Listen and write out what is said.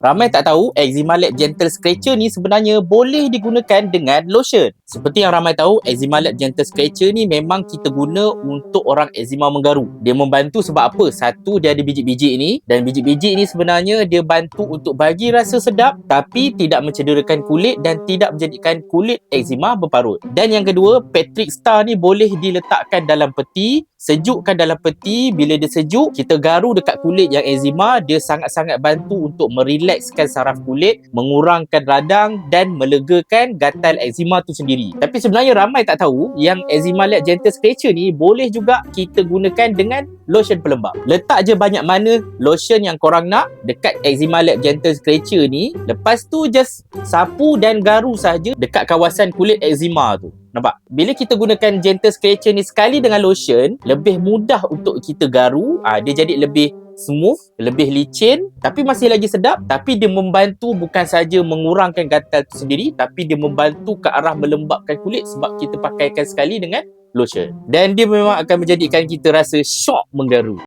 Ramai tak tahu Eczema Lab Gentle Scratcher ni sebenarnya boleh digunakan dengan lotion. Seperti yang ramai tahu, Eczema Lab Gentle Scratcher ni memang kita guna untuk orang eczema menggaru. Dia membantu sebab apa? Satu, dia ada biji-biji ni, dan biji-biji ni sebenarnya dia bantu untuk bagi rasa sedap tapi tidak mencederakan kulit dan tidak menjadikan kulit eczema berparut. Dan yang kedua, Patrick Star ni boleh diletakkan dalam peti, sejukkan dalam peti. Bila dia sejuk, kita garu dekat kulit yang eczema, dia sangat-sangat bantu untuk merilekskan saraf kulit, mengurangkan radang dan melegakan gatal eczema tu sendiri. Tapi sebenarnya ramai tak tahu yang Eczema Lab Gentle Scratcher ni boleh juga kita gunakan dengan lotion pelembab. Letak je banyak mana lotion yang korang nak dekat Eczema Lab Gentle Scratcher ni, lepas tu just sapu dan garu saja dekat kawasan kulit eczema tu. Nampak? Bila kita gunakan Gentle Scratcher ni sekali dengan lotion, lebih mudah untuk kita garu. Dia jadi lebih smooth, lebih licin, tapi masih lagi sedap. Tapi dia membantu bukan saja mengurangkan gatal tu sendiri, tapi dia membantu ke arah melembabkan kulit sebab kita pakaikan sekali dengan lotion. Dan dia memang akan menjadikan kita rasa syok menggaru.